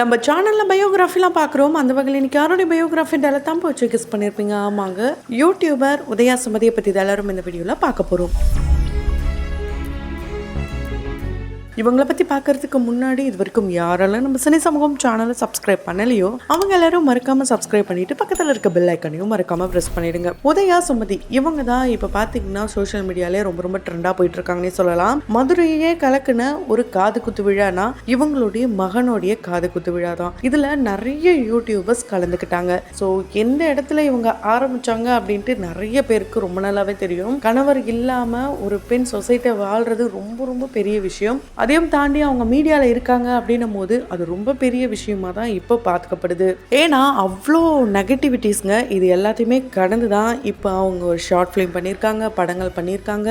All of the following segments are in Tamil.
நம்ம சேனலில் பயோகிராஃபிலாம் பார்க்குறோம். அந்த வகையில் இன்றைக்கி யாருடைய பயோகிராஃபின்றதை தான் போச்சு கெஸ் பண்ணியிருப்பீங்க. ஆமாங்க, யூடியூபர் உதயா சுமதியை பற்றி தான் எல்லாரும் இந்த வீடியோவில் பார்க்க போகிறோம். இவங்களை பற்றி பார்க்கறதுக்கு முன்னாடி இது வரைக்கும் யாரெல்லாம் நம்ம சினி சமூகம் சேனலை சப்ஸ்கிரைப் பண்ணலையோ அவங்க எல்லாரும் மறக்காமல் சப்ஸ்கிரைப் பண்ணிட்டு பக்கத்தில் இருக்க பெல் ஐக்கனையும் மறக்காமல் ப்ரெஸ் பண்ணிடுங்க. உதயா சுமதி இவங்க தான் இப்போ பார்த்தீங்கன்னா சோஷியல் மீடியாலே ரொம்ப ட்ரெண்டாக போயிட்டு இருக்காங்கன்னே சொல்லலாம். மதுரையே கலக்குன ஒரு காது குத்து விழானா இவங்களுடைய மகனுடைய காது குத்து விழா தான். இதில் நிறைய யூடியூபர்ஸ் கலந்துக்கிட்டாங்க. ஸோ எந்த இடத்துல இவங்க ஆரம்பிச்சாங்க அப்படின்ட்டு நிறைய பேருக்கு ரொம்ப நல்லாவே தெரியும். கணவர் இல்லாமல் ஒரு பெண் சொசைட்டியை வாழ்றது ரொம்ப பெரிய விஷயம். அதையும் தாண்டி அவங்க மீடியாவில் இருக்காங்க அப்படின்னும் போது அது ரொம்ப பெரிய விஷயமா தான் இப்போ பார்த்துக்கப்படுது. ஏன்னா அவ்வளோ நெகட்டிவிட்டிஸ்ங்க. இது எல்லாத்தையுமே கடந்து தான் இப்போ அவங்க ஒரு ஷார்ட் ஃபிலிம் பண்ணியிருக்காங்க, படங்கள் பண்ணியிருக்காங்க.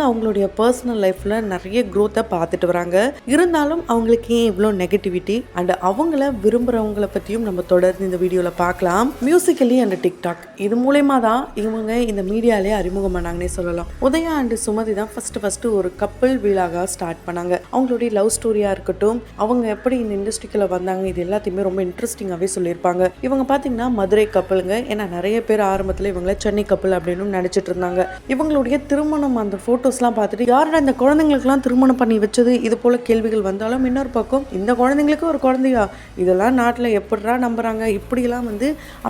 அவங்களுடைய பர்சனல் லைஃப்பில் நிறைய க்ரோத்தை பார்த்துட்டு வராங்க. இருந்தாலும் அவங்களுக்கு ஏன் இவ்வளோ நெகட்டிவிட்டி அண்ட் அவங்கள விரும்புகிறவங்கள பற்றியும் நம்ம தொடர்ந்து இந்த வீடியோவில் பார்க்கலாம். மியூசிக்கலி அண்ட் டிக்டாக் இது மூலயமா தான் இவங்க இந்த மீடியாலே அறிமுகம் பண்ணாங்கன்னே சொல்லலாம். உதயா அண்ட் சுமதி தான் ஃபஸ்ட்டு ஒரு கப்பல் வீலாக ஸ்டார்ட் பண்ணாங்க. அவங்களுடைய லவ் ஸ்டோரியாக இருக்கட்டும், அவங்க எப்படி இந்த இண்டஸ்ட்ரிக்குள்ள வந்தாங்க, இது எல்லாத்தையுமே ரொம்ப இன்ட்ரெஸ்டிங்காகவே சொல்லியிருப்பாங்க. இவங்க பார்த்தீங்கன்னா மதுரை கப்பலுங்க. ஏன்னா நிறைய பேர் ஆரம்பத்தில் இவங்கள சென்னை கப்பல் அப்படின்னு நினச்சிட்டு இருந்தாங்க. இவங்களுடைய திருமணம் அந்த ஃபோட்டோஸ்லாம் பார்த்துட்டு யாரோட இந்த குழந்தைங்களுக்குலாம் திருமணம் பண்ணி வச்சது இது போல கேள்விகள் வந்தாலும், இன்னொரு பக்கம் இந்த குழந்தைங்களுக்கு ஒரு குழந்தையா இதெல்லாம் நாட்டில் எப்படிரா நம்புறாங்க, இப்படிலாம்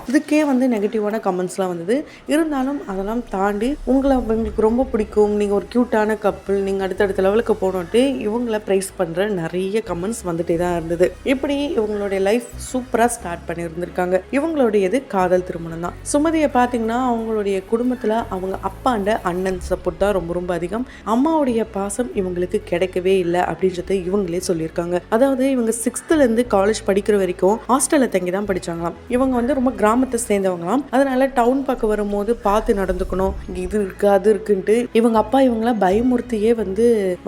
அதுக்கே நெகட்டிவான கமெண்ட்ஸ்லாம் வந்தது. இருந்தாலும் அதெல்லாம் தாண்டி உங்களுக்கு ரொம்ப பிடிக்கும், நீங்கள் ஒரு க்யூட்டான கப்பல், நீங்கள் அடுத்தடுத்த லெவலுக்கு போனோன்ட்டு இவங்களை ப்ரைஸ் பண்ணுற நிறைய கமெண்ட்ஸ் வந்துட்டே தான் இருந்தது. இப்படி இவங்களுடைய லைஃப் சூப்பராக ஸ்டார்ட் பண்ணியிருந்திருக்காங்க. இவங்களுடையது காதல் திருமணம் தான். சுமதியை பார்த்தீங்கன்னா அவங்களுடைய குடும்பத்தில் அவங்க அப்பாண்ட அண்ணன் சப்போர்ட் தான் ரொம்ப அதிகம். அம்மாவுடைய பாசம் இவங்களுக்கு கிடைக்கவே இல்லை அப்படின்றத இவங்களே சொல்லியிருக்காங்க. அதாவது இவங்க 6th காலேஜ் படிக்கிற வரைக்கும் ஹாஸ்டலில் தங்கி தான் படித்தாங்களாம். இவங்க ரொம்ப கிராமத்தை சேர்ந்தவங்களாம். அதனால டவுன் பக்கம் வரும்போது பார்த்து நடந்துக்கணும், இது இருக்கு அது இருக்குன்ட்டு இவங்க அப்பா இவங்கள பயமுறுத்தியே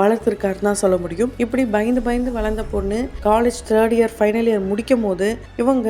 வளர்த்துருக்காருன்னு தான் சொல்ல முடியும். இப்படி பயந்து வளர்ந்த பொண்ணு college 3rd year final year முடிக்கும் போது இவங்க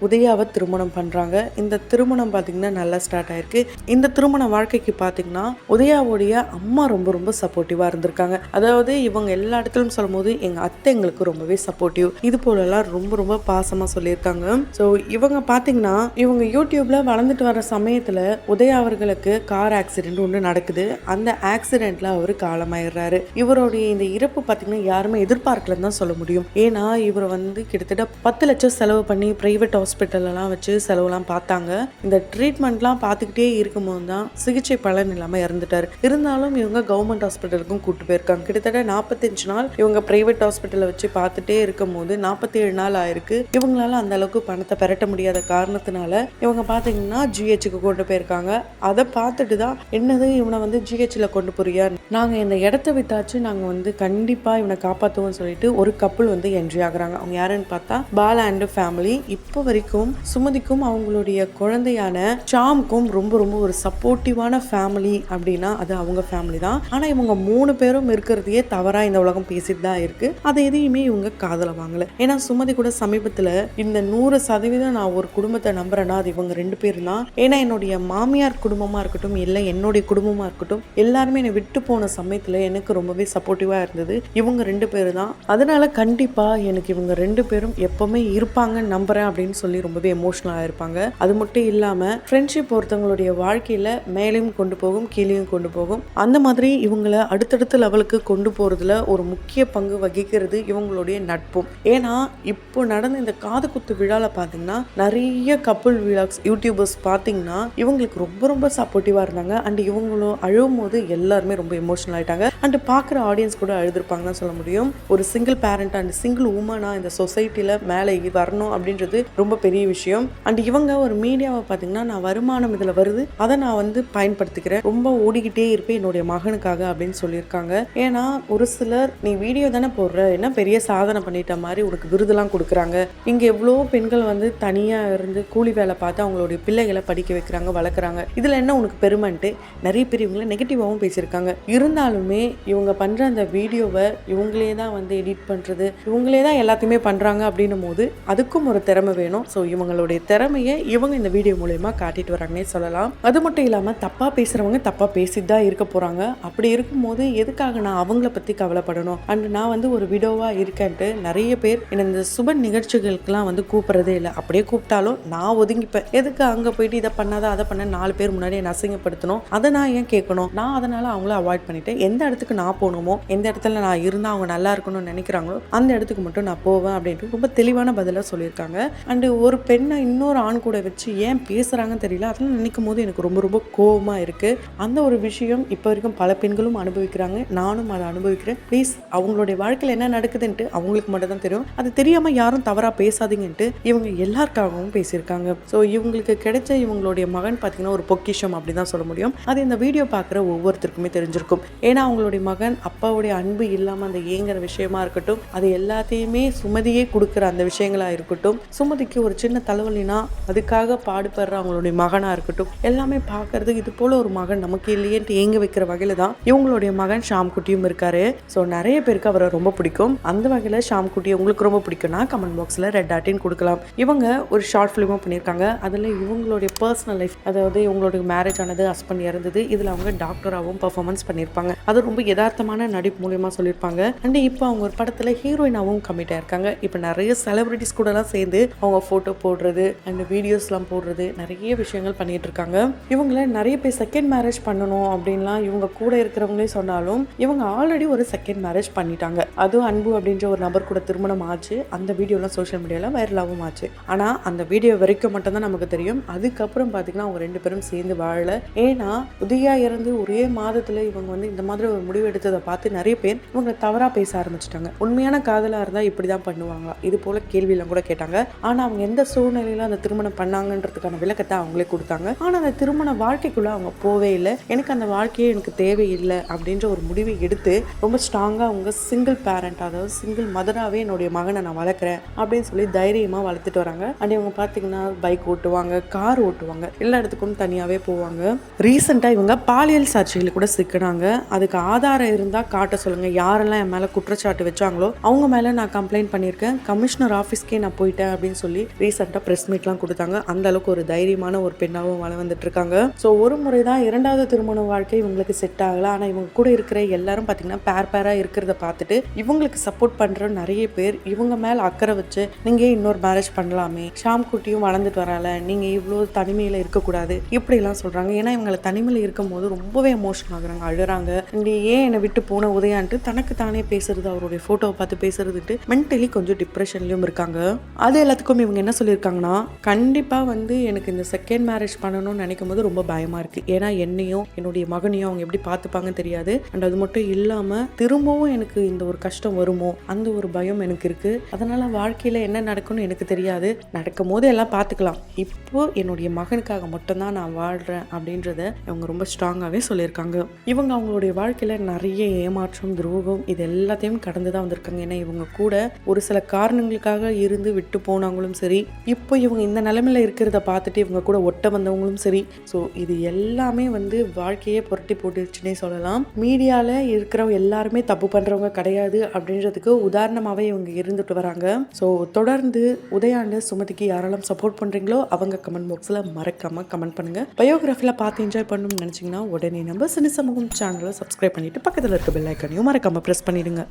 உதயாவை திருமணம் பண்றாங்க. இந்த திருமணம் பார்த்தீங்கன்னா நல்லா ஸ்டார்ட் ஆயிருக்கு. இந்த திருமண வாழ்க்கைக்கு பார்த்தீங்கன்னா உதயாவுடைய அம்மா ரொம்ப சப்போர்ட்டிவா இருந்திருக்காங்க. அதாவது இவங்க எல்லா இடத்துலையும் சொல்லும் போது எங்க அத்தை எங்களுக்கு ரொம்பவே சப்போர்ட்டிவ், இது போலலாம் ரொம்ப பாசமா சொல்லியிருக்காங்க. ஸோ இவங்க பார்த்தீங்கன்னா இவங்க யூடியூப்ல வளர்ந்துட்டு வர சமயத்துல உதயா அவர்களுக்கு கார் ஆக்சிடென்ட் ஒன்று நடக்குது. அந்த ஆக்சிடென்ட்ல அவர் காலமாயிடுறாரு. இவருடைய இந்த இறப்பு பார்த்தீங்கன்னா யாருமே எதிர்பார்க்கலன்னு தான் சொல்ல முடியும். ஏன்னா இவர் கிட்டத்தட்ட 10 லட்சம் செலவு பண்ணி பிரைவேட் ஹாஸ்பிட்டல்லாம் வச்சு செலவுலாம் பார்த்தாங்க. இந்த ட்ரீட்மெண்ட்லாம் பார்த்துக்கிட்டே இருக்கும்போது தான் சிகிச்சை பலன் இல்லாமல் இறந்துட்டார். இருந்தாலும் இவங்க கவர்மெண்ட் ஹாஸ்பிட்டலுக்கும் கூட்டு போயிருக்காங்க. கிட்டத்தட்ட 45 நாள் இவங்க பிரைவேட் ஹாஸ்பிட்டலை வச்சு பார்த்துட்டே இருக்கும் போது 47 நாள் ஆயிருக்கு. இவங்களால அந்த அளவுக்கு பணத்தை பெரட்ட முடியாத காரணத்தினால இவங்க பார்த்தீங்கன்னா ஜிஹெச்சுக்கு கொண்டு போயிருக்காங்க. அதை பார்த்துட்டு தான் என்னது இவனை ஜிஹெச்ல கொண்டு போறியா, நாங்கள் இந்த இடத்த விட்டாச்சு, நாங்கள் கண்டிப்பாக இவனை காப்பாற்றுவோம்னு சொல்லிட்டு ஒரு கப்பல் என்ட்ரி ஆகுறாங்க. அவங்க யாருன்னு பார்த்தா பாலா அண்ட் ஃபேமிலி. இப்போ வரைக்கும் சுமதிக்கும் அவங்களுடைய குழந்தையான ஷாம்க்கும் ரொம்ப ஒரு சப்போர்ட்டிவான ஃபேமிலி அப்படின்னா அது அவங்க ஃபேமிலி தான். ஆனால் இவங்க 3 பேரும் இருக்கிறதையே தவறாக இந்த உலகம் பேசிட்டு தான் இருக்கு. அதை எதையுமே இவங்க காதல வாங்கல. ஏன்னா சுமதி கூட சமீபத்தில் இந்த 100% நான் ஒரு குடும்பத்தை நம்புறேன்னா அது இவங்க 2 பேரும் தான். ஏன்னா என்னுடைய மாமியார் குடும்பமா இருக்கட்டும், இல்லை என்னுடைய குடும்பமா இருக்கட்டும், எல்லாருமே என்னை விட்டு போன சமயத்தில் எனக்கு ரொம்பவே சப்போர்ட்டிவா இருந்தது இவங்க 2 பேரும் தான். அதனால கண்டிப்பா எனக்கு இவங்க 2 பேரும் எப்பவுமே இருப்பாங்கன்னு நம்புறேன் அப்படின்னு சொல்லி ரொம்பவே எமோஷனல் ஆயிருப்பாங்க. அது மட்டும் இல்லாம ஃப்ரெண்ட்ஷிப் ஒருத்தவங்களுடைய வாழ்க்கையில மேலையும் கொண்டு போகும், கீழையும் கொண்டு போகும். அந்த மாதிரி இவங்களை அடுத்தடுத்த லெவலுக்கு கொண்டு போறதுல ஒரு முக்கிய பங்கு வகிக்கிறது இவங்களுடைய நட்பும். ஏன்னா இப்போ நடந்த இந்த காது குத்து விழால பாத்தீங்கன்னா நிறைய கப்புள் விலாக்ஸ் யூடியூபர்ஸ் பாத்தீங்கன்னா இவங்களுக்கு ரொம்ப சப்போர்ட்டிவா இருந்தாங்க. அண்ட் இவங்களும் அழுவும் போது எல்லாருமே ரொம்ப எமோஷனல் ஆயிட்டாங்க. அண்ட் பாக்குற ஆடியன்ஸ் கூட அழுதுருப்பாங்கன்னு சொல்ல முடியும். ஒரு சிங்கிள் பேரண்ட் அண்ட் சிங்கிள் உமனா இந்த சொசைட்டில மேலே வரணும் அப்படின்றது ரொம்ப பெரிய விஷயம். அண்ட் இவங்க ஒரு மீடியாவை பார்த்தீங்கன்னா நான் வருமானம் இதில் வருது, அதை நான் பயன்படுத்திக்கிறேன், ரொம்ப ஓடிக்கிட்டே இருப்பேன் என்னுடைய மகனுக்காக அப்படின்னு சொல்லியிருக்காங்க. ஏன்னா ஒரு சிலர் நீ வீடியோ தானே போடுற, என்ன பெரிய சாதனை பண்ணிட்ட மாதிரி உனக்கு விருதுலாம் கொடுக்குறாங்க. இங்கே எவ்வளோ பெண்கள் தனியாக இருந்து கூலி வேலை பார்த்து அவங்களுடைய பிள்ளைகளை படிக்க வைக்கிறாங்க, வளர்க்குறாங்க, இதில் என்ன உனக்கு பெருமைன்ட்டு நிறைய பேர் இவங்களை நெகட்டிவாகவும் பேசியிருக்காங்க. இருந்தாலுமே இவங்க பண்ணுற அந்த வீடியோவை இவங்களே தான் வந்து எடிட் பண்ணுறது, இவங்களே தான் எல்லாத்தையுமே பண்ணுறாங்க அப்படின்னும் போது அதுக்கும் ஒரு திறமை வேணும். ஸோ இவங்களுடைய திறமையை இவங்க இந்த வீடியோ மூலயமா காட்டிட்டு வராங்கன்னே சொல்லலாம். அது மட்டும் இல்லாமல் தப்பாக பேசுகிறவங்க தப்பாக பேசிட்டு தான் இருக்க போகிறாங்க. அப்படி இருக்கும்போது எதுக்காக நான் அவங்கள பற்றி கவலைப்படணும்? அண்ட் நான் வந்து ஒரு விடோவாக இருக்கேன்ட்டு நிறைய பேர் என்னை இந்த சுப நிகழ்ச்சிகளுக்கெல்லாம் வந்து கூப்பிட்றதே இல்லை. அப்படியே கூப்பிட்டாலும் நான் ஒதுங்கிப்பேன். எதுக்கு அங்கே போயிட்டு இதை பண்ணாத அதை பண்ண 4 பேர் முன்னாடி என்னை அசிங்கப்படுத்தணும்? அதை நான் ஏன் கேட்கணும்? நான் அதனால் அவங்கள அவாய்ட் பண்ணிவிட்டு எந்த இடத்துக்கு நான் போகணுமோ, எந்த இடத்துல நான் இருந்தால் அவங்க நல்லா இருக்கணும்னு நினைக்கிறாங்களோ அந்த இடத்துக்கு மட்டும் நான் போவேன் அப்படின்ட்டு ரொம்ப தெளிவான பதிலாக சொல்லியிருக்காங்க. அண்டு ஒரு பெண்ணை இன்னொரு ஆண் கூட வச்சு ஏன் பேசுகிறாங்கன்னு தெரியல. அதெல்லாம் நினைக்கும் போது எனக்கு ரொம்ப ரொம்ப கோபமாக இருக்குது. அந்த ஒரு விஷயம் இப்போ வரைக்கும் பல பெண்களும் அனுபவிக்கிறாங்க. நானும் அதை அனுபவிக்கிறேன். ப்ளீஸ் அவங்களுடைய வாழ்க்கையில் என்ன நடக்குதுன்ட்டு அவங்களுக்கு மட்டும் தான் தெரியும். அது தெரியாமல் யாரும் தவறாக பேசாதீங்கன்ட்டு இவங்க எல்லாருக்காகவும் பேசியிருக்காங்க. ஸோ இவங்களுக்கு கிடைச்ச இவங்களுடைய மகன் பார்த்தீங்கன்னா ஒரு பொக்கிஷம் அப்படி தான் சொல்ல முடியும். அது இந்த வீடியோ பார்க்குற ஒவ்வொருத்தருக்குமே தெரிஞ்சிருக்கும். ஏன்னா அவங்களுடைய மகன் அப்பாவுடைய அன்பு இல்லாமல் அந்த ஏங்குற விஷயமா இருக்கட்டும், அது எல்லாத்தையுமே சுமதியே கொடுக்குற அந்த விஷயங்களாக இருக்கட்டும், சுமதிக்கு ஒரு சின்ன தலைவலினா அதுக்காக பாடுபடுற அவங்களுடைய மகனாக இருக்கட்டும், எல்லாமே பார்க்கறது இது போல ஒரு மகன் நமக்கு இல்லையேன்ட்டு ஏங்க வைக்கிற வகையில் தான் இவங்களுடைய மகன் ஷாம் குட்டியும் இருக்காரு. ஸோ நிறைய பேருக்கு அவரை ரொம்ப பிடிக்கும். அந்த வகையில் ஷாம் குட்டியை உங்களுக்கு ரொம்ப பிடிக்கும்னா கமெண்ட் பாக்ஸில் ரெட் டாட்டின் கொடுக்கலாம். இவங்க ஒரு ஷார்ட் ஃபிலிமும் பண்ணியிருக்காங்க. அதில் இவங்களுடைய பர்சனல் லைஃப், அதாவது இவங்களுடைய மேரேஜ் ஆனது, ஹஸ்பண்ட் இறந்தது, இதில் அவங்க டாக்டராகவும் பர்ஃபார்மன்ஸ் பண்ணியிருப்பாங்க. அது ரொம்ப யதார்த்தமான நடிப்பு மூலியமா சொல்லியிருப்பாங்க. அண்ட் இப்போ அவங்க ஒரு படத்தில் ஹீரோயினாகவும் கமிட் ஆயிருக்காங்க. இப்போ நிறைய செலிபிரிட்டிஸ் கூடலாம் சேர்ந்து அவங்க ஃபோட்டோ போடுறது அண்ட் வீடியோஸ்லாம் போடுறது நிறைய விஷயங்கள் பண்ணிட்டு இருக்காங்க. இவங்கள நிறைய பேர் செகண்ட் மேரேஜ் பண்ணணும் அப்படின்லாம் இவங்க கூட இருக்கிறவங்களே சொன்னாலும் இவங்க ஆல்ரெடி ஒரு செகண்ட் மேரேஜ் பண்ணிட்டாங்க. அதுவும் அன்பு அப்படின்ற ஒரு நபர் கூட திருமணம் ஆச்சு. அந்த வீடியோலாம் சோஷியல் மீடியாவில் வைரலாகவும் ஆச்சு. ஆனால் அந்த வீடியோ வரைக்கும் மட்டும்தான் நமக்கு தெரியும். அதுக்கப்புறம் பார்த்தீங்கன்னா அவங்க 2 பேரும் சேர்ந்து வாழல. ஏன்னா உதயா இறந்து ஒரே மாதத்தில் இவங்க வந்து இந்த மாதிரி ஒரு முடிவு எடுத்ததை பார்த்து நிறைய பேர் இவங்க தவறாக பேச ஆரம்பிச்சிட்டாங்க. உண்மையான காதலாக இருந்தால் இப்படி தான் பண்ணுவாங்களா? இது போல கேள்வியெல்லாம் கூட கேட்டாங்க. ஆனால் அவங்க எந்த சூழ்நிலையில அந்த திருமணம் பண்ணாங்கன்றதுக்கான விளக்கத்தை அவங்களே கொடுத்தாங்க. ஆனால் அந்த திருமண வாழ்க்கைக்குள்ள அவங்க போவே இல்லை. எனக்கு அந்த வாழ்க்கையே எனக்கு தேவையில்லை அப்படின்ற ஒரு முடிவை எடுத்து ரொம்ப ஸ்ட்ராங்காக அவங்க சிங்கிள் பேரண்ட், அதாவது சிங்கிள் மதராகவே என்னுடைய மகனை நான் வளர்க்குறேன் அப்படின்னு சொல்லி தைரியமாக வளர்த்துட்டு வராங்க. அண்ட் இவங்க பார்த்தீங்கன்னா பைக் ஓட்டுவாங்க, கார் ஓட்டுவாங்க, எல்லா இடத்துக்கும் தனியாகவே போவாங்க. ரீசெண்டாக இவங்க பாலியல் சர்ச்சையில் கூட சிக்கினாங்க. அதுக்கு ஆதாரம் இருந்தால் காட்ட சொல்லுங்கள். யாரெல்லாம் என் மேலே குற்றச்சாட்டு வச்சாங்களோ அவங்க மேலே நான் கம்ப்ளைண்ட் பண்ணியிருக்கேன், கமிஷனர் ஆஃபீஸ்க்கே நான் போயிட்டேன் அப்படின்னு சொல்லி ரீசெண்டாக ப்ரெஸ் மீட்லாம் கொடுத்தாங்க. அந்த அளவுக்கு ஒரு தைரியமான ஒரு பெண்ணாகவும் வள வந்துட்டு இருக்காங்க. ஸோ ஒரு முறை தான் 2வது திருமண வாழ்க்கை இவங்களுக்கு செட் ஆகல. ஆனால் இவங்க கூட இருக்கிற எல்லாரும் பார்த்தீங்கன்னா பேராக இருக்கிறத பார்த்துட்டு இவங்களுக்கு சப்போர்ட் பண்ணுற நிறைய பேர் இவங்க மேலே அக்கறை வச்சு நீங்கள் இன்னொரு மேரேஜ் பண்ணலாமே, ஷாம் குட்டியும் வளர்ந்துட்டு வரால, நீங்கள் இவ்வளோ தனிமையில் இருக்கக்கூடாது இப்படிலாம் சொல்கிறாங்க. ஏன்னா இவங்களை தனிமையில் இருக்கும் போது ரொம்பவே எமோஷன் ஆகுறாங்க, அழுறாங்க. நீ ஏன் என்னை விட்டு போன உதயான்ட்டு தனக்கு தானே பேசுறது, அவருடைய ஃபோட்டோவை பார்த்து பேசுறதுட்டு மென்டலி கொஞ்சம் டிப்ரெஷன்லையும் இருக்காங்க. அது எல்லாத்துக்கும் இவங்க என்ன சொல்லியிருக்காங்கன்னா, கண்டிப்பாக வந்து எனக்கு இந்த செகண்ட் மேரேஜ் பண்ணணும்னு நினைக்கும் போது ரொம்ப பயமாக இருக்குது. ஏன்னா என்னையும் என்னுடைய மகனையும் அவங்க எப்படி பார்த்துப்பாங்கன்னு தெரியாது. அண்ட் அது மட்டும் இல்லாமல் திரும்பவும் எனக்கு இந்த ஒரு கஷ்டம் வருமோ அந்த ஒரு பயம் எனக்கு இருக்குது. அதனால் வாழ்க்கையில் என்ன நடக்கும்னு எனக்கு தெரியாது. நடக்கும் போது எல்லாம் பார்த்துக்கலாம். இப்போ என்னுடைய மகனுக்காக மட்டும்தான் நான் வாழ்கிறேன் அப்படின்றத இவங்க ரொம்ப ஸ்ட்ராங்காகவே சொல்லியிருக்காங்க. இவங்க அவங்களுடைய வாழ்க்கையில் நிறைய ஏமாற்றம், துரோகம் இது எல்லாத்தையும் கடந்து தான் வந்திருக்காங்க. ஏன்னா இவங்க கூட ஒரு சில காரணங்களுக்காக இருந்து விட்டு போனவங்களும் சரி, இப்போ இவங்க இந்த நிலைமையில் இருக்கிறத பார்த்துட்டு இவங்க கூட ஒட்ட வந்தவங்களும் சரி. ஸோ இது எல்லாமே வந்து வாழ்க்கையே புரட்டி போட்டுச்சுன்னே சொல்லலாம். மீடியாவில் இருக்கிறவங்க எல்லாருமே தப்பு பண்ணுறவங்க கிடையாது அப்படின்றதுக்கு உதாரணமாகவே இவங்க இருந்துட்டு வராங்க. ஸோ தொடர்ந்து உதயாண்டு சுமதிக்கு யாரெல்லாம் சப்போர்ட் பண்ணுறீங்களோ அவங்க கமெண்ட் பாக்ஸில் மறக்காமல் கமெண்ட் பண்ணுங்கள். பயோகிராஃபியில் பார்த்து என்ஜாய் பண்ணணும்னு நினச்சிங்கன்னா உடனே நம்ம சினி சமூகம் சேனலை சப்ஸ்கிரைப் பண்ணிவிட்டு பக்கத்தில் இருக்க பெல் ஐக்கானையும் மறக்காமல் ப்ரெஸ் பண்ணிடுங்க.